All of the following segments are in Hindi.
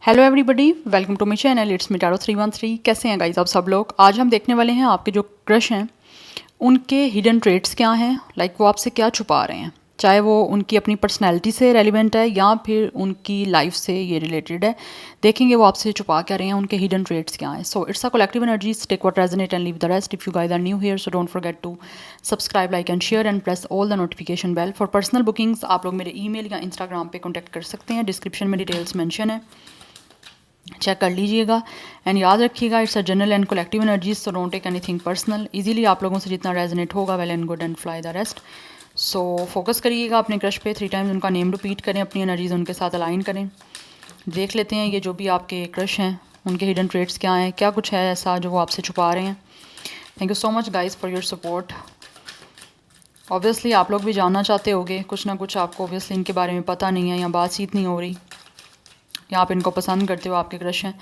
Hello everybody, welcome to my channel. It's me tarot 313। कैसे हैं गाइस आप सब लोग। आज हम देखने वाले हैं आपके जो क्रश हैं उनके हिडन ट्रेट्स क्या हैं, लाइक वो आपसे क्या छुपा रहे हैं, चाहे वो उनकी अपनी पर्सनैलिटी से रेलिवेंट है या फिर उनकी लाइफ से ये रिलेटेड है। देखेंगे वो आपसे छुपा क्या रहे हैं, उनके हिडन ट्रेट्स क्या हैं। So it's a collective energies, take what resonate and leave the rest. If you guys are new here so don't forget to subscribe, like and share and press all the notification bell. For personal bookings आप लोग मेरे ईमेल या इंस्टाग्राम पे कॉन्टैक्ट कर सकते हैं, डिस्क्रिप्शन में डिटेल्स मेंशन है, चेक कर लीजिएगा। एंड याद रखिएगा it's a general and collective energies, so don't take anything personal. Easily आप लोगों से जितना रेजोनेट होगा well and good and fly the rest. So focus करिएगा अपने क्रश पे, 3 टाइम्स उनका नेम रिपीट करें, अपनी एनर्जीज उनके साथ अलाइन करें। देख लेते हैं ये जो भी आपके क्रश हैं उनके हिडन ट्रेट्स क्या हैं, क्या कुछ है ऐसा जो वो आपसे छुपा रहे हैं। Thank you so much guys for your support. Obviously आप लोग भी जानना चाहते होगे कुछ ना कुछ, आपको ऑब्वियसली इनके बारे में पता नहीं है या बातचीत नहीं हो रही या आप इनको पसंद करते हो, आपके क्रश हैं।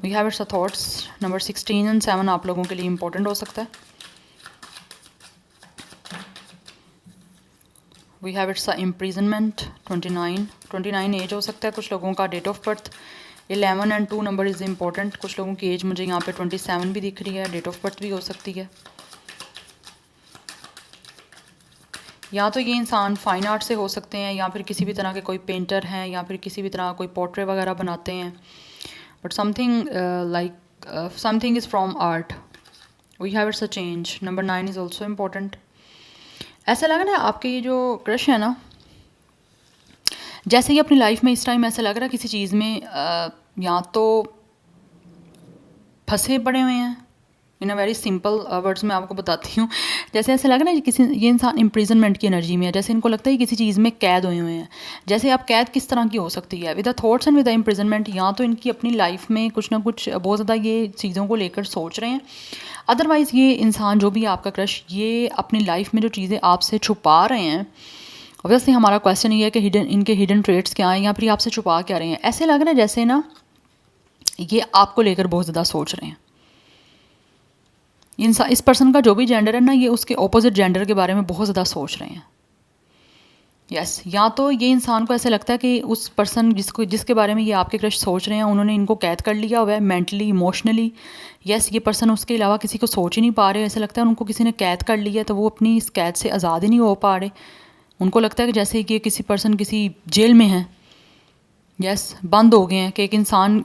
We have it's a thoughts number 16 and 7 आप लोगों के लिए इंपॉर्टेंट हो सकता है। We have it's a imprisonment 29 age हो सकता है कुछ लोगों का। Date of birth 11 and 2 number is important. कुछ लोगों की एज मुझे यहाँ पे 27 भी दिख रही है, डेट ऑफ बर्थ भी हो सकती है। या तो ये इंसान फाइन आर्ट से हो सकते हैं या फिर किसी भी तरह के कोई पेंटर हैं या फिर किसी भी तरह कोई पोर्ट्रे वगैरह बनाते हैं, but something like something is from art. We have it's a change number 9 is also important. ऐसा लग रहा है आपके ये जो क्रश है ना, जैसे कि अपनी लाइफ में इस टाइम ऐसा लग रहा है किसी चीज़ में या तो फंसे पड़े हुए हैं। इन अ वेरी सिंपल वर्ड्स में आपको बताती हूँ, जैसे ऐसा लग रहा है किसी ये इंसान इम्प्रिजनमेंट की एनर्जी में है, जैसे इनको लगता है कि किसी चीज़ में कैद हुए हुए हैं। जैसे आप कैद किस तरह की हो सकती है, with the thoughts and with the imprisonment, या तो इनकी अपनी लाइफ में कुछ ना कुछ बहुत ज़्यादा ये चीज़ों को लेकर सोच रहे हैं। अदरवाइज़ ये इंसान जो भी आपका क्रश, ये अपनी लाइफ में जो चीज़ें आपसे छुपा रहे हैं, ऑब्वियसली हमारा क्वेश्चन ये है कि इनके हिडन ट्रेट्स क्या हैं या फिर आपसे छुपा क्या रहे हैं। ऐसे लग रहा है जैसे ना ये आपको लेकर बहुत ज़्यादा सोच रहे हैं। इंसान, इस पर्सन का जो भी जेंडर है ना, ये उसके ऑपोजिट जेंडर के बारे में बहुत ज़्यादा सोच रहे हैं। यस या तो ये इंसान को ऐसे लगता है कि उस पर्सन जिसके बारे में ये आपके क्रश सोच रहे हैं, उन्होंने इनको कैद कर लिया हुआ है मेंटली, इमोशनली। यस ये पर्सन उसके अलावा किसी को सोच ही नहीं पा रहे, ऐसा लगता है उनको किसी ने कैद कर लिया है, तो वो अपनी इस कैद से आज़ाद ही नहीं हो पा रहे। उनको लगता है कि जैसे कि किसी पर्सन किसी जेल में है, यस बंद हो गए हैं, कि एक इंसान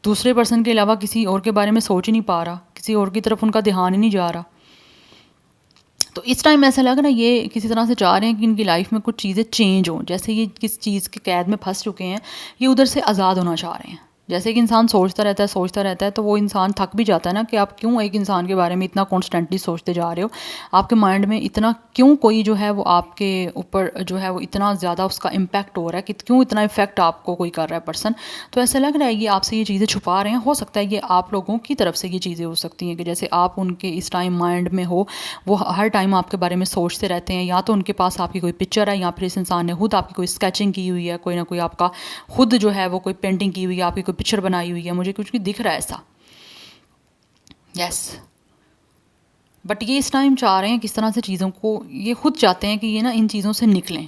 दूसरे पर्सन के अलावा किसी और के बारे में सोच ही नहीं पा रहा, किसी और की तरफ उनका ध्यान ही नहीं जा रहा। तो इस टाइम ऐसा लग रहा है ये किसी तरह से चाह रहे हैं कि इनकी लाइफ में कुछ चीज़ें चेंज हों, जैसे ये किस चीज़ के कैद में फंस चुके हैं, ये उधर से आज़ाद होना चाह रहे हैं। जैसे कि इंसान सोचता रहता है तो वो इंसान थक भी जाता है ना, कि आप क्यों एक इंसान के बारे में इतना कॉन्स्टेंटली सोचते जा रहे हो, आपके माइंड में इतना क्यों कोई जो है वो आपके ऊपर जो है वो इतना ज़्यादा उसका इम्पैक्ट हो रहा है, कि क्यों इतना इफेक्ट आपको कोई कर रहा है पर्सन। तो ऐसा लग रहा है ये आपसे ये चीज़ें छुपा रहे हैं। हो सकता है ये आप लोगों की तरफ से ये चीज़ें हो सकती हैं कि जैसे आप उनके इस टाइम माइंड में हो, वो हर टाइम आपके बारे में सोचते रहते हैं, या तो उनके पास आपकी कोई पिक्चर है या फिर इस इंसान ने खुद आपकी कोई स्केचिंग की हुई है, कोई ना कोई आपका खुद जो है वो कोई पेंटिंग की हुई है, आपकी कोई पिक्चर बनाई हुई है, मुझे कुछ भी दिख रहा है ऐसा। यस बट ये इस टाइम चाह रहे हैं किस तरह से चीज़ों को, ये खुद चाहते हैं कि ये ना इन चीज़ों से निकलें,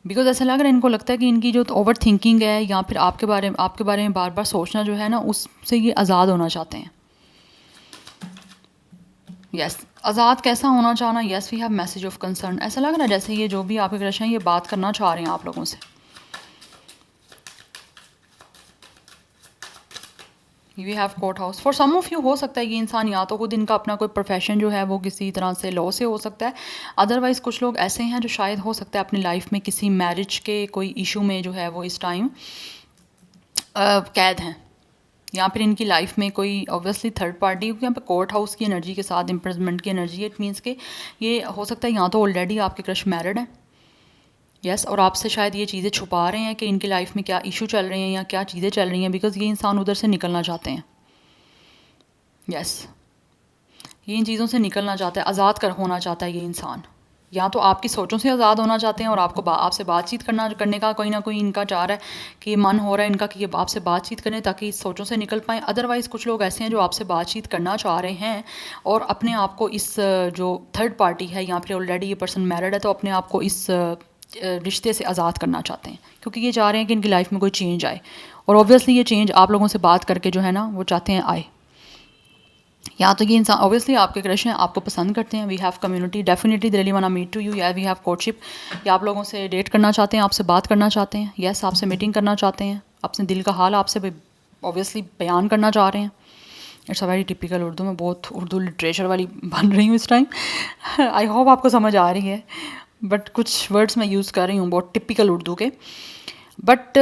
बिकॉज ऐसा लग रहा है इनको लगता है कि इनकी जो ओवर थिंकिंग है या फिर आपके बारे में बार बार सोचना जो है ना, उससे ये आज़ाद होना चाहते हैं। यस आज़ाद कैसा होना चाहना, yes we have message of concern. ऐसा लग रहा है जैसे ये जो भी आपके क्रश हैं ये बात करना चाह रहे हैं आप लोगों से। We have court house. For some of you हो सकता है ये इंसान या तो खुद इनका अपना कोई प्रोफेशन जो है वो किसी तरह से लॉ से हो सकता है। अदरवाइज़ कुछ लोग ऐसे हैं जो शायद हो सकता है अपनी लाइफ में किसी मैरिज के कोई इशू में जो है वो इस टाइम कैद हैं, या फिर इनकी लाइफ में कोई ऑब्वियसली थर्ड पार्टी, क्योंकि यहाँ पे कोर्ट हाउस की एनर्जी के साथ इम्प्रिजमेंट की एनर्जी है। इट मीन्स के ये हो सकता है या तो ऑलरेडी आपके क्रश मैरिड है, यस और आपसे शायद ये चीज़ें छुपा रहे हैं कि इनकी लाइफ में क्या इशू चल रहे हैं या क्या चीज़ें चल रही हैं, बिकॉज ये इंसान उधर से निकलना चाहते हैं। यस ये इन चीज़ों से निकलना चाहता है, आज़ाद कर होना चाहता है ये इंसान। या तो आपकी सोचों से आज़ाद होना चाहते हैं और आपको आपसे बातचीत करने का कोई ना कोई इनका चाह रहा है कि मन हो रहा है इनका कि ये आपसे बातचीत करें ताकि इस सोचों से निकल पाएँ। अदरवाइज़ कुछ लोग ऐसे हैं जो आपसे बातचीत करना चाह रहे हैं और अपने आप को इस जो थर्ड पार्टी है या फिर ऑलरेडी ये पर्सन मैरिड है, तो अपने आप को इस रिश्ते से आज़ाद करना चाहते हैं, क्योंकि ये चाह रहे हैं कि इनकी लाइफ में कोई चेंज आए, और ऑब्वियसली ये चेंज आप लोगों से बात करके जो है ना वो चाहते हैं आए। या तो ये इंसान ऑब्वियसली आपके क्रश हैं, आपको पसंद करते हैं, we have community, definitely they really want to meet to you, या वी हैव कोर्टशिप, या आप लोगों से डेट करना चाहते हैं, आपसे बात करना चाहते हैं, यस आपसे मीटिंग करना चाहते हैं, अपने दिल का हाल आपसे ऑब्वियसली बयान करना चाह रहे हैं। It's a very typical Urdu, में बहुत उर्दू लिटरेचर वाली बन रही हूँ इस टाइम। आई होप आपको समझ आ रही है, बट कुछ वर्ड्स मैं यूज़ कर रही हूँ बहुत टिपिकल उर्दू के। बट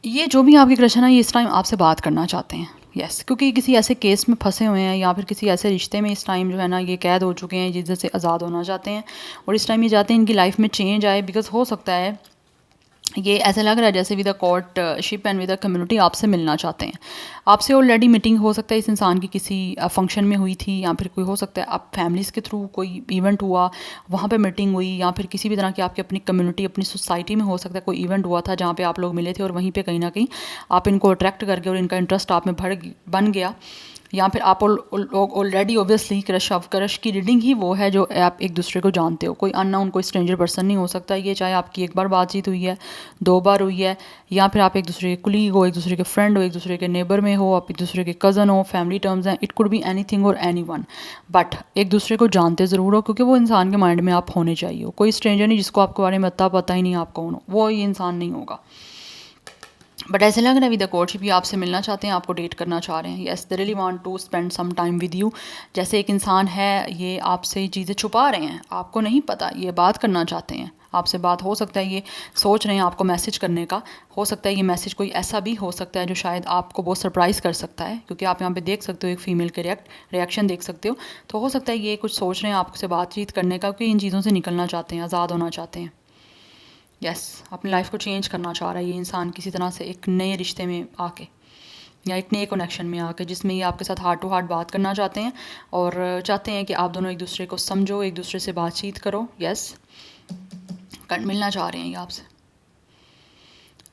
ये जो भी आपके क्रश है ना, ये इस टाइम आपसे बात करना चाहते हैं, यस क्योंकि किसी ऐसे केस में फंसे हुए हैं, या फिर किसी ऐसे रिश्ते में इस टाइम जो है ना ये कैद हो चुके हैं जिससे आज़ाद होना चाहते हैं, और इस टाइम ये चाहते हैं इनकी लाइफ में चेंज आए। बिकॉज हो सकता है ये ऐसा लग रहा है जैसे with the courtship and with the community आपसे मिलना चाहते हैं। आपसे ऑलरेडी मीटिंग हो सकता है इस इंसान की किसी फंक्शन में हुई थी, या फिर कोई हो सकता है आप फैमिलीज़ के थ्रू कोई इवेंट हुआ वहाँ पे मीटिंग हुई, या फिर किसी भी तरह की आपकी अपनी कम्युनिटी अपनी सोसाइटी में हो सकता है कोई इवेंट हुआ था जहाँ पे आप लोग मिले थे, और वहीं पे कहीं ना कहीं आप इनको अट्रैक्ट करके और इनका इंटरेस्ट आप में बन गया, या फिर आप ऑलरेडी ऑब्वियसली क्रश की रीडिंग ही वो है जो आप एक दूसरे को जानते हो, कोई अननोन कोई स्ट्रेंजर पर्सन नहीं हो सकता ये, चाहे आपकी एक बार बातचीत हुई है, 2 बार हुई है, या फिर आप एक दूसरे के कुलीग हो, एक दूसरे के फ्रेंड हो, एक दूसरे के नेबर में हो, आप एक दूसरे के कज़न हो, फैमिली टर्म्स हैं, इट कुड बी एनीथिंग और एनीवन, बट एक दूसरे को जानते ज़रूर हो, क्योंकि वो इंसान के माइंड में आप होने चाहिए हो। कोई स्ट्रेंजर नहीं जिसको आपके बारे में पता ही नहीं आप कौन हो, वो ये इंसान नहीं होगा। बट ऐसे लग रहा है विद द कोर्टशिप ये आपसे मिलना चाहते हैं, आपको डेट करना चाह रहे हैं, yes they really want to spend some time with you. जैसे एक इंसान है ये आपसे चीज़ें छुपा रहे हैं, आपको नहीं पता, ये बात करना चाहते हैं आपसे, बात हो सकता है ये सोच रहे हैं आपको मैसेज करने का, हो सकता है ये मैसेज कोई ऐसा भी हो सकता है जो शायद आपको बहुत सरप्राइज़ कर सकता है, क्योंकि आप यहाँ पे देख सकते हो एक फ़ीमेल के रिएक्शन देख सकते हो, तो हो सकता है ये कुछ सोच रहे हैं आपसे बातचीत करने का, क्योंकि इन चीज़ों से निकलना चाहते हैं, आज़ाद होना चाहते हैं, यस अपनी लाइफ को चेंज करना चाह रहा है ये इंसान किसी तरह से एक नए रिश्ते में आके, या एक नए कनेक्शन में आके, जिसमें ये आपके साथ हार्ट टू हार्ट बात करना चाहते हैं, और चाहते हैं कि आप दोनों एक दूसरे को समझो, एक दूसरे से बातचीत करो, यस मिलना चाह रहे हैं ये आपसे।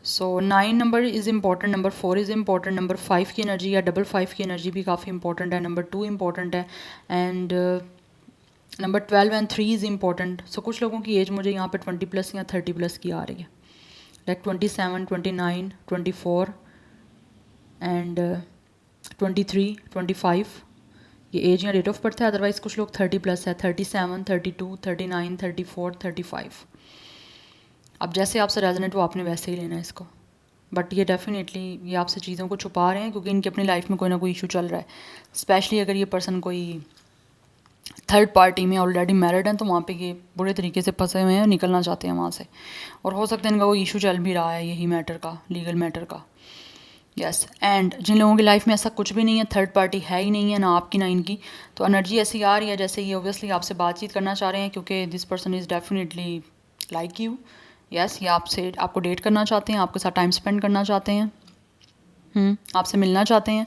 सो 9 number is important, number 4 is important, number 5 की एनर्जी या डबल 5 की एनर्जी भी काफ़ी इंपॉर्टेंट है, नंबर 2 इम्पॉर्टेंट है, and number 12 and 3 is important. So कुछ लोगों की एज मुझे यहाँ पे 20+ या 30+ की आ रही है, लाइक 27, 29, 24 एंड 23, 25 ये एज या डेट ऑफ बर्थ है। अदरवाइज़ कुछ लोग 30+ है, 37, 32, 39, 34, 35। अब जैसे आपसे रेजोनेट हो आपने वैसे ही लेना है इसको, बट ये डेफिनेटली ये आपसे चीज़ों को छुपा रहे हैं, क्योंकि इनकी अपनी लाइफ में कोई ना कोई इशू चल रहा है, स्पेशली अगर ये पर्सन कोई थर्ड पार्टी में ऑलरेडी मैरिड हैं, तो वहाँ पे ये बुरे तरीके से फंसे हुए हैं, निकलना चाहते हैं वहाँ से, और हो सकता है इनका कोई इशू चल भी रहा है यही मैटर का, लीगल मैटर का, यस एंड जिन लोगों की लाइफ में ऐसा कुछ भी नहीं है, थर्ड पार्टी है ही नहीं है, ना आपकी ना इनकी, तो एनर्जी ऐसी आ रही है जैसे ये ओबियसली आपसे बातचीत करना चाह रहे हैं, क्योंकि this person is definitely like you, yes ये आपको डेट करना चाहते हैं, आपके साथ टाइम स्पेंड करना चाहते हैं, आपसे मिलना चाहते हैं,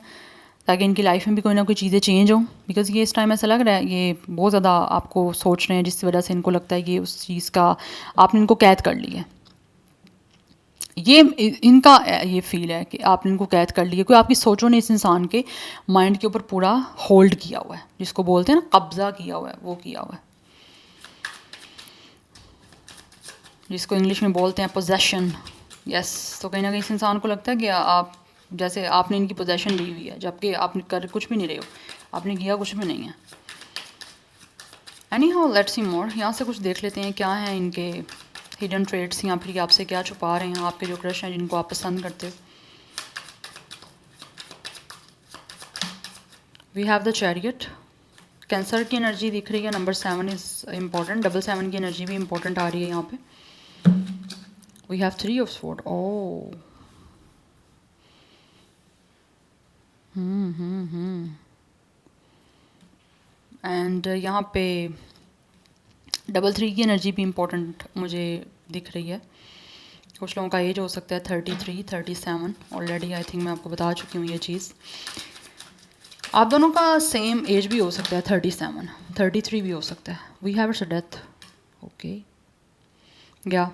ताकि इनकी लाइफ में भी कोई ना कोई चीज़ें चेंज हो। बिकॉज़ ये इस टाइम ऐसा लग रहा है ये बहुत ज़्यादा आपको सोच रहे हैं, जिसकी वजह से इनको लगता है कि उस चीज़ का आपने इनको कैद कर लिया है, ये इनका ये फील है कि आपने इनको कैद कर लिया, कोई आपकी सोचों ने इस इंसान के माइंड के ऊपर पूरा होल्ड किया हुआ है, जिसको बोलते हैं ना कब्जा किया हुआ है, वो किया हुआ है, जिसको इंग्लिश में बोलते हैं पोजेशन, यस। तो कहीं ना कहीं इस इंसान को लगता है कि आप जैसे आपने इनकी पोजेशन ली हुई है, जबकि आपने कर कुछ भी नहीं रहे हो, आपने किया कुछ भी नहीं है। एनी हाउ लेट्स सी मोर, यहाँ से कुछ देख लेते हैं क्या है इनके हिडन ट्रेड्स, या फिर आपसे क्या छुपा रहे हैं आपके जो क्रश हैं जिनको आप पसंद करते हो। We have the chariot, cancer की एनर्जी दिख रही है, नंबर 7 इज़ इम्पॉर्टेंट, डबल 7 की एनर्जी भी इम्पॉर्टेंट आ रही है यहाँ पे। We have 3 of sword, oh and यहाँ पे डबल 3 की एनर्जी भी इम्पोर्टेंट मुझे दिख रही है। कुछ लोगों का एज हो सकता है 33, 37, ऑलरेडी आई थिंक मैं आपको बता चुकी हूँ ये चीज़। आप दोनों का सेम एज भी हो सकता है, 37, 33 भी हो सकता है। We have a death, okay क्या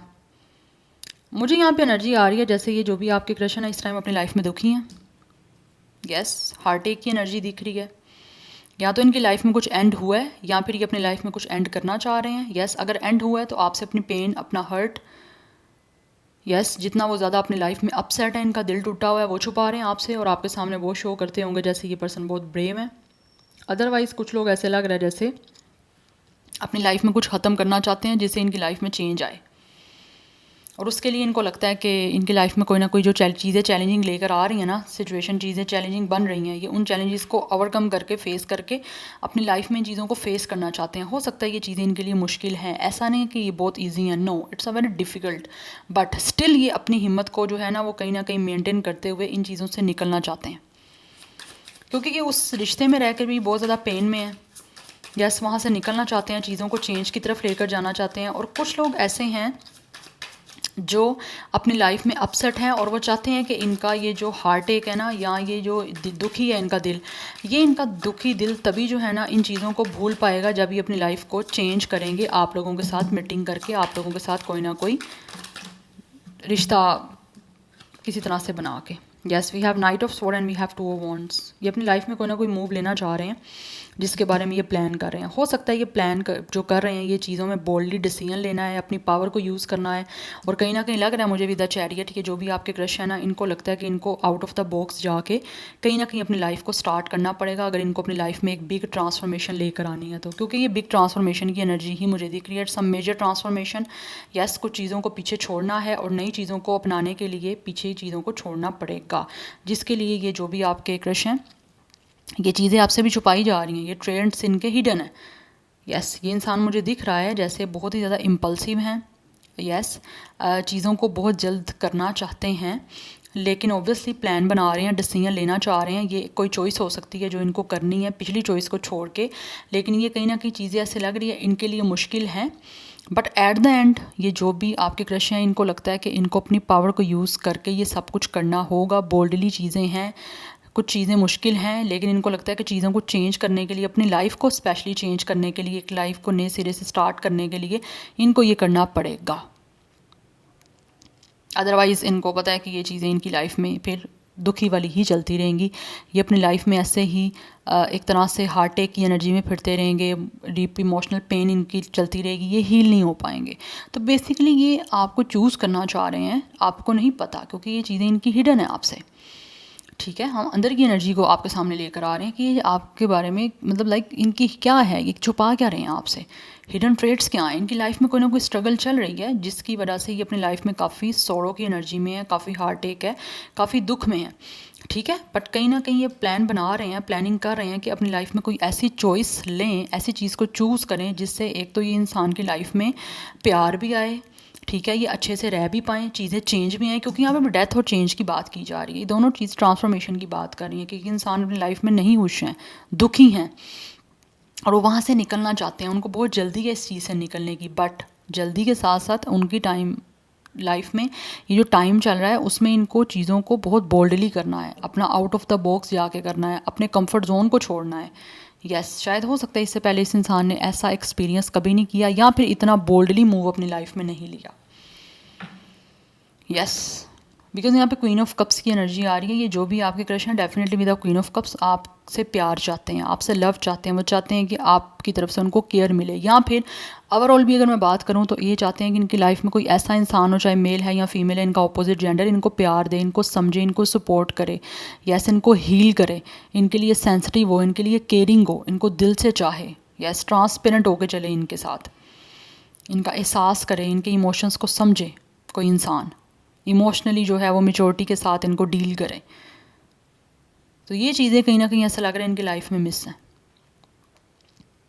मुझे यहाँ पे एनर्जी आ रही है जैसे ये जो भी आपके क्रश है ना इस टाइम अपनी लाइफ में दुखी हैं, यस हार्ट एक की एनर्जी दिख रही है, या तो इनकी लाइफ में कुछ एंड हुआ है या फिर ये अपनी लाइफ में कुछ एंड करना चाह रहे हैं। यस, अगर एंड हुआ है तो आपसे अपनी पेन, अपना हर्ट, यस जितना वो ज़्यादा अपनी लाइफ में अपसेट है, इनका दिल टूटा हुआ है, वो छुपा रहे हैं आपसे और आपके सामने वो शो करते होंगे जैसे ये पर्सन बहुत ब्रेव है। अदरवाइज़ कुछ लोग ऐसे लग रहा है जैसे अपनी लाइफ में कुछ ख़त्म करना चाहते हैं जिससे इनकी लाइफ में चेंज आए, और उसके लिए इनको लगता है कि इनकी लाइफ में कोई ना कोई जो चीज़ें चैलेंजिंग लेकर आ रही हैं ना, सिचुएशन चीज़ें चैलेंजिंग बन रही हैं, ये उन चैलेंजेस को ओवरकम करके फेस करके अपनी लाइफ में इन चीज़ों को फेस करना चाहते हैं। हो सकता है ये चीज़ें इनके लिए मुश्किल हैं, ऐसा नहीं कि ये बहुत ईजी है, no it's a very difficult, but still ये अपनी हिम्मत को जो है ना वो कहीं ना कहीं मेनटेन करते हुए इन चीज़ों से निकलना चाहते हैं, क्योंकि ये उस रिश्ते में रहकर भी बहुत ज़्यादा पेन में है। यस, वहाँ से निकलना चाहते हैं, चीज़ों को चेंज की तरफ लेकर जाना चाहते हैं। और कुछ लोग ऐसे हैं जो अपनी लाइफ में अपसेट हैं और वो चाहते हैं कि इनका ये जो हार्ट एक है ना, या ये जो दुखी है इनका दिल, ये इनका दुखी दिल तभी जो है ना इन चीज़ों को भूल पाएगा जब ये अपनी लाइफ को चेंज करेंगे, आप लोगों के साथ मीटिंग करके, आप लोगों के साथ कोई ना कोई रिश्ता किसी तरह से बना के। Yes, we have knight of sword and we have two of wands. ये अपनी लाइफ में कोई ना कोई मूव लेना चाह रहे हैं जिसके बारे में ये प्लान कर रहे हैं। हो सकता है ये प्लान जो कर रहे हैं ये चीज़ों में बोल्डली डिसीजन लेना है, अपनी पावर को यूज़ करना है, और कहीं ना कहीं लग रहा है मुझे भी द चैरियट कि जो भी आपके क्रश है ना, इनको लगता है कि इनको आउट ऑफ द बॉक्स जाके कहीं ना कहीं अपनी लाइफ को स्टार्ट करना पड़ेगा अगर इनको अपनी लाइफ में एक बिग ट्रांसफॉर्मेशन लेकर आनी है तो, क्योंकि ये बिग ट्रांसफॉर्मेशन की एनर्जी ही मुझे दिख रही है, सम मेजर ट्रांसफॉर्मेशन। यस, कुछ चीज़ों को पीछे छोड़ना है और नई चीज़ों को अपनाने के लिए पीछे चीज़ों को छोड़ना पड़ेगा, जिसके लिए ये जो भी आपके क्रश हैं ये चीज़ें आपसे भी छुपाई जा रही हैं, ये ट्रेंड्स इनके हिडन है। यस, ये इंसान मुझे दिख रहा है जैसे बहुत ही ज़्यादा इम्पल्सिव हैं। यस, चीज़ों को बहुत जल्द करना चाहते हैं, लेकिन ऑब्वियसली प्लान बना रहे हैं, डिसीजन लेना चाह रहे हैं। ये कोई चॉइस हो सकती है जो इनको करनी है पिछली चॉइस को छोड़ के, लेकिन ये कहीं ना कहीं चीज़ें ऐसे लग रही है इनके लिए मुश्किल हैं, बट एट द एंड ये जो भी आपके क्रश हैं इनको लगता है कि इनको अपनी पावर को यूज़ करके ये सब कुछ करना होगा। बोल्डली चीज़ें हैं, कुछ चीज़ें मुश्किल हैं, लेकिन इनको लगता है कि चीज़ों को चेंज करने के लिए, अपनी लाइफ को स्पेशली चेंज करने के लिए, एक लाइफ को नए सिरे से स्टार्ट करने के लिए इनको ये करना पड़ेगा। अदरवाइज़ इनको पता है कि ये चीज़ें इनकी लाइफ में फिर दुखी वाली ही चलती रहेंगी। ये अपनी लाइफ में ऐसे ही एक तरह से हार्ट अटैक की एनर्जी में फिरते रहेंगे, डीप इमोशनल पेन इनकी चलती रहेगी, ये हील नहीं हो पाएंगे। तो बेसिकली ये आपको चूज़ करना चाह रहे हैं, आपको नहीं पता, क्योंकि ये चीज़ें इनकी हिडन है आपसे। ठीक है, हम अंदर की एनर्जी को आपके सामने लेकर आ रहे हैं कि ये आपके बारे में, मतलब लाइक इनकी क्या है, ये छुपा क्या रहे हैं आपसे, हिडन ट्रेड्स क्या हैं, इनकी लाइफ में कोई ना कोई स्ट्रगल चल रही है जिसकी वजह से ये अपनी लाइफ में काफ़ी सौरों की एनर्जी में है, काफ़ी हार्ट अटैक है, काफ़ी दुख में है। ठीक है, बट कहीं ना कहीं ये प्लान बना रहे हैं, प्लानिंग कर रहे हैं कि अपनी लाइफ में कोई ऐसी चॉइस लें, ऐसी चीज़ को चूज़ करें जिससे एक तो ये इंसान की लाइफ में प्यार भी आए, ठीक है, ये अच्छे से रह भी पाएँ, चीज़ें चेंज भी आएँ, क्योंकि यहाँ पे डेथ और चेंज की बात की जा रही है, दोनों चीज़ ट्रांसफॉर्मेशन की बात कर रही है, क्योंकि इंसान अपनी लाइफ में नहीं खुश हैं, दुखी हैं और वो वहाँ से निकलना चाहते हैं, उनको बहुत जल्दी है इस चीज़ से निकलने की, बट जल्दी के साथ साथ उनकी टाइम लाइफ में ये जो टाइम चल रहा है उसमें इनको चीज़ों को बहुत बोल्डली करना है, अपना आउट ऑफ द बॉक्स जाके करना है, अपने कंफर्ट जोन को छोड़ना है। यस, शायद हो सकता है इससे पहले इस इंसान ने ऐसा एक्सपीरियंस कभी नहीं किया या फिर इतना बोल्डली मूव अपनी लाइफ में नहीं लिया। यस, बिकॉज यहाँ पे क्वीन ऑफ कप्स की एनर्जी आ रही है, ये जो भी आपके क्रश हैं definitely with the queen of cups आपसे प्यार चाहते हैं, आपसे लव चाहते हैं, वो चाहते हैं कि आपकी तरफ से उनको केयर मिले, या फिर ओवरऑल भी अगर मैं बात करूँ तो ये चाहते हैं कि इनकी लाइफ में कोई ऐसा इंसान हो, चाहे मेल है या फीमेल है, इनका अपोजिट जेंडर, इनको प्यार दे, इनको समझे, इनको सपोर्ट करे, यस इनको हील करे, इनके लिए सेंसिटिव हो, इनके लिए केयरिंग हो, इनको दिल से चाहे, यस ट्रांसपेरेंट होकर चले इनके साथ, इनका एहसास करे, इनके इमोशंस को समझे, कोई इंसान इमोशनली जो है वो मेच्योरिटी के साथ इनको डील करें। तो ये चीज़ें कहीं ना कहीं ऐसा लग रहा है इनकी लाइफ में मिस हैं,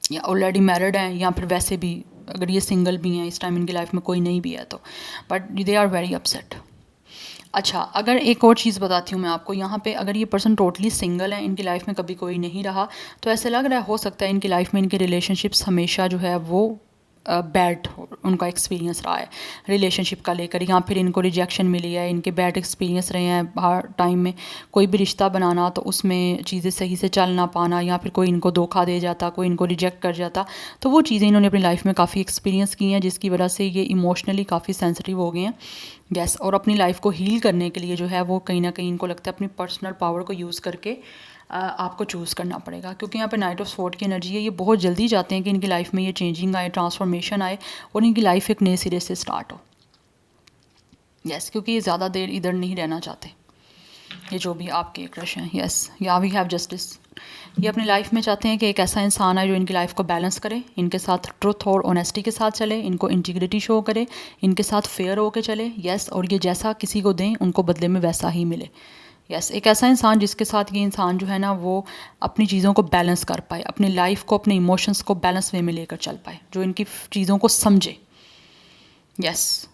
या ऑलरेडी मैरिड हैं या फिर वैसे भी अगर ये सिंगल भी हैं इस टाइम इनकी लाइफ में कोई नहीं भी है तो, but they are very upset. अच्छा, अगर एक और चीज़ बताती हूँ मैं आपको यहाँ पे, अगर ये पर्सन टोटली सिंगल है, इनकी लाइफ में कभी कोई नहीं रहा, तो ऐसे लग रहा है हो सकता है इनकी लाइफ में इनके रिलेशनशिप्स हमेशा जो है वो बैड उनका एक्सपीरियंस रहा है रिलेशनशिप का लेकर, या फिर इनको रिजेक्शन मिली है, इनके बैड एक्सपीरियंस रहे हैं हर टाइम में, कोई भी रिश्ता बनाना तो उसमें चीज़ें सही से चल ना पाना, या फिर कोई इनको धोखा दे जाता, कोई इनको रिजेक्ट कर जाता, तो वो चीज़ें इन्होंने अपनी लाइफ में काफ़ी एक्सपीरियंस की हैं, जिसकी वजह से ये इमोशनली काफ़ी सेंसिटिव हो गए हैं। यस, और अपनी लाइफ को हील करने के लिए जो है वो कहीं ना कहीं इनको लगता है अपनी पर्सनल पावर को यूज़ करके आपको चूज़ करना पड़ेगा, क्योंकि यहाँ पे नाइट ऑफ स्वॉर्ड की एनर्जी है। ये बहुत जल्दी चाहते हैं कि इनकी लाइफ में ये चेंजिंग आए, ट्रांसफॉर्मेशन आए और इनकी लाइफ एक नए सिरे से स्टार्ट हो। यस, क्योंकि ये ज़्यादा देर इधर नहीं रहना चाहते, ये जो भी आपके क्रश हैं। यस, या वी हैव जस्टिस। ये अपनी लाइफ में चाहते हैं कि एक ऐसा इंसान आए जो इनकी लाइफ को बैलेंस करे, इनके साथ ट्रुथ और ऑनेस्टी के साथ चले, इनको इंटीग्रिटी शो करे, इनके साथ फेयर होकर चले। यस, और ये जैसा किसी को दें उनको बदले में वैसा ही मिले। यस, एक ऐसा इंसान जिसके साथ ये इंसान जो है ना वो अपनी चीज़ों को बैलेंस कर पाए, अपनी लाइफ को, अपने इमोशंस को बैलेंस वे में लेकर चल पाए, जो इनकी चीज़ों को समझे। यस,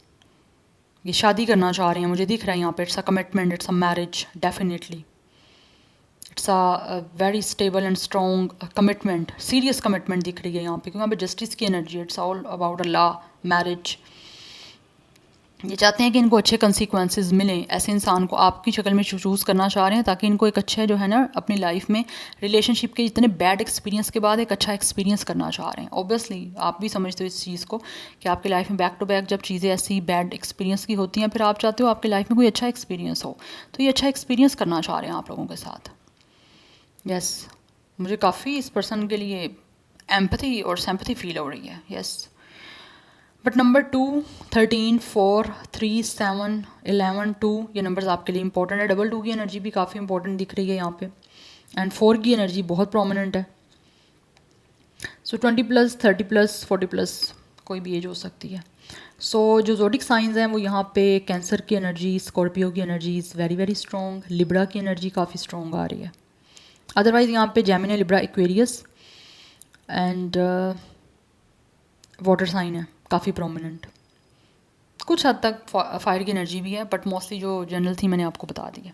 ये शादी करना चाह रहे हैं, मुझे दिख रहा है यहाँ पे। It's a commitment, it's a marriage, definitely it's a very stable and strong commitment, serious commitment दिख रही है यहाँ पे, क्योंकि यहाँ पे जस्टिस की energy. It's all about a law, marriage. ये चाहते हैं कि इनको अच्छे कंसिक्वेंसेस मिलें, ऐसे इंसान को आपकी शक्ल में चूज़ करना चाह रहे हैं ताकि इनको एक अच्छा जो है ना अपनी लाइफ में रिलेशनशिप के इतने बैड एक्सपीरियंस के बाद एक अच्छा एक्सपीरियंस करना चाह रहे हैं। ऑब्वियसली आप भी समझते हो इस चीज़ को कि आपकी लाइफ में बैक टू बैक जब चीज़ें ऐसी बैड एक्सपीरियंस की होती हैं, फिर आप चाहते हो आपकी लाइफ में कोई अच्छा एक्सपीरियंस हो, तो ये अच्छा एक्सपीरियंस करना चाह रहे हैं आप लोगों के साथ। यस, मुझे काफ़ी इस पर्सन के लिए एम्पैथी और सिंपैथी फील हो रही है। यस, बट नंबर 2, 13, 4, 3, 7, 11, 2 ये नंबर्स आपके लिए इंपॉर्टेंट है। डबल 2 की एनर्जी भी काफ़ी इंपॉर्टेंट दिख रही है यहाँ पे, एंड 4 की एनर्जी बहुत प्रोमिनेंट है। सो 20+, 30+, 40+, कोई भी एज हो सकती है। सो जो ज़ोडिक साइंस हैं वो यहाँ पे कैंसर की एनर्जी, स्कॉर्पियो की energies very very strong, Libra की एनर्जी काफ़ी स्ट्रॉन्ग आ रही है। अदरवाइज़ यहाँ पे Gemini, Libra, Aquarius and water sign है काफ़ी प्रोमिनेंट। कुछ हद तक फायर की एनर्जी भी है, बट मोस्टली जो जनरल थी मैंने आपको बता दी है।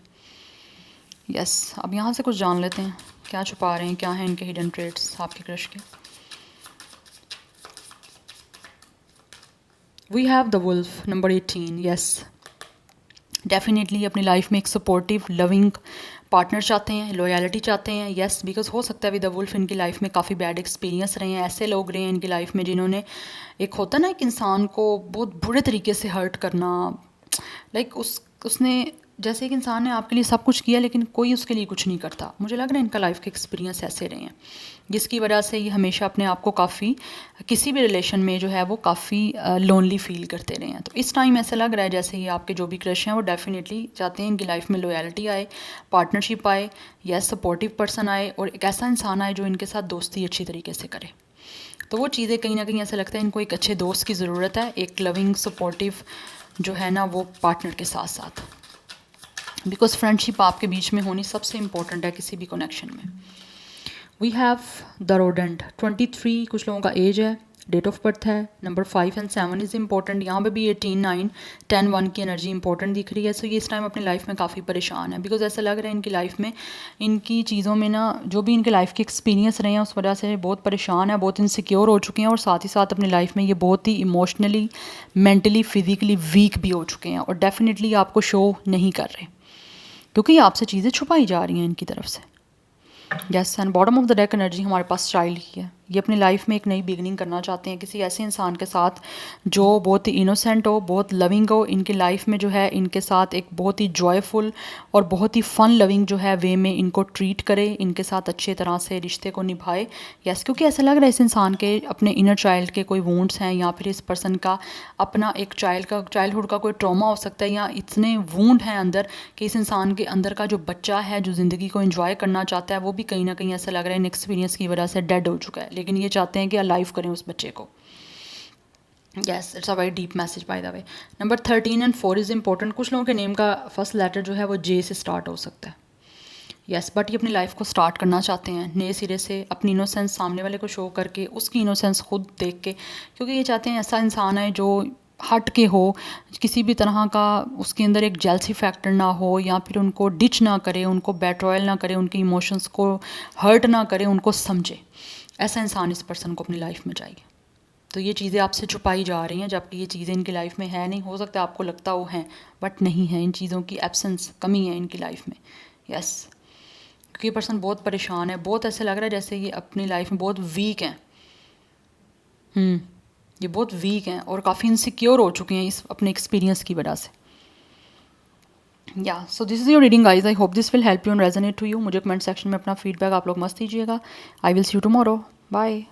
यस, अब यहाँ से कुछ जान लेते हैं क्या छुपा रहे हैं, क्या हैं इनके हिडन ट्रेड्स आपके क्रश के। We have the wolf, number 18। Yes, definitely अपनी लाइफ में एक सपोर्टिव लविंग पार्टनर चाहते हैं, लॉयलिटी चाहते हैं। यस, बिकॉज हो सकता है विद द वुल्फ इनकी लाइफ में काफ़ी बैड एक्सपीरियंस रहे हैं, ऐसे लोग रहे हैं इनकी लाइफ में जिन्होंने, एक होता ना एक इंसान को बहुत बुरे तरीके से हर्ट करना, लाइक उसने जैसे एक इंसान ने आपके लिए सब कुछ किया लेकिन कोई उसके लिए कुछ नहीं करता। मुझे लग रहा है इनका लाइफ के एक्सपीरियंस ऐसे रहे हैं जिसकी वजह से ये हमेशा अपने आप को काफ़ी किसी भी रिलेशन में जो है वो काफ़ी लोनली फील करते रहे हैं। तो इस टाइम ऐसा लग रहा है जैसे ये आपके जो भी क्रश हैं वो डेफिनेटली चाहते हैं इनकी लाइफ में लॉयलिटी आए, पार्टनरशिप आए, या सपोर्टिव पर्सन आए और एक ऐसा इंसान आए जो इनके साथ दोस्ती अच्छी तरीके से करे। तो वो चीज़ें कहीं ना कहीं ऐसा लगता है इनको एक अच्छे दोस्त की ज़रूरत है, एक लविंग सपोर्टिव जो है ना वो पार्टनर के साथ साथ, बिकॉज फ्रेंडशिप आपके बीच में होनी सबसे इम्पोर्टेंट है किसी भी कनेक्शन में। वी हैव द रोडेंट, 23 कुछ लोगों का एज है, डेट ऑफ बर्थ है, नंबर 5 एंड 7 इज़ इंपॉर्टेंट। यहाँ पे भी 18, 9, 10, 1 की एनर्जी इंपॉर्टेंट दिख रही है। सो ये इस टाइम अपनी लाइफ में काफ़ी परेशान है, बिकॉज ऐसा लग रहा है इनकी लाइफ में इनकी चीज़ों में ना जो भी इनके लाइफ के एक्सपीरियंस रहे हैं उस वजह से बहुत परेशान है, बहुत इनसिक्योर हो चुके हैं, और साथ ही साथ अपनी लाइफ में ये बहुत ही इमोशनली, मेंटली, फिजिकली वीक भी हो चुके हैं, और डेफिनेटली आपको शो नहीं कर रहे क्योंकि आपसे चीज़ें छुपाई जा रही हैं इनकी तरफ से। Yes, and bottom of the deck energy हमारे पास चाइल्ड की है। ये अपनी लाइफ में एक नई बिगनिंग करना चाहते हैं किसी ऐसे इंसान के साथ जो बहुत ही इनोसेंट हो, बहुत लविंग हो। इनकी लाइफ में जो है इनके साथ एक बहुत ही जॉयफुल और बहुत ही फ़न लविंग जो है वे में इनको ट्रीट करे, इनके साथ अच्छे तरह से रिश्ते को निभाए। यस, क्योंकि ऐसा लग रहा है इस इंसान के अपने इनर चाइल्ड के कोई वुंड्स हैं, या फिर इस पर्सन का अपना एक चाइल्डहुड का कोई ट्रॉमा हो सकता है, या इतने वुंड हैं अंदर कि इस इंसान के अंदर का जो बच्चा है जो ज़िंदगी को एंजॉय करना चाहता है वो भी कहीं ना कहीं ऐसा लग रहा है इन एक्सपीरियंस की वजह से डेड हो चुका है, लेकिन ये चाहते हैं कि अलाइव करें उस बच्चे को। Yes, it's a very deep message by the way. Number 13 and 4 is important. कुछ लोगों के नेम का फर्स्ट लेटर जो है वो जे से स्टार्ट हो सकता है। यस, बट ये अपनी लाइफ को स्टार्ट करना चाहते हैं नए सिरे से, अपनी इनोसेंस सामने वाले को शो करके, उसकी इनोसेंस खुद देख के, क्योंकि ये चाहते हैं ऐसा इंसान है जो हट के हो, किसी भी तरह का उसके अंदर एक जेलसी फैक्टर ना हो, या फिर उनको डिच ना करे, उनको बेट्रॉयल ना करे, उनके इमोशंस को हर्ट ना करे, उनको समझे। ऐसा इंसान इस पर्सन को अपनी लाइफ में चाहिए। तो ये चीज़ें आपसे छुपाई जा रही हैं जबकि ये चीज़ें इनकी लाइफ में है नहीं। हो सकता है आपको लगता वो हैं बट नहीं है, इन चीज़ों की एब्सेंस, कमी है इनकी लाइफ में। यस, क्योंकि ये पर्सन बहुत परेशान है, बहुत ऐसे लग रहा है जैसे ये अपनी लाइफ में बहुत वीक हैं। ये बहुत वीक हैं और काफ़ी इनसिक्योर हो चुके हैं इस अपने एक्सपीरियंस की वजह से। या so this is your reading guys, I hope this will help you and resonate to you. मुझे कमेंट सेक्शन में अपना फीडबैक आप लोग मस्त दीजिएगा। I will see you tomorrow, bye.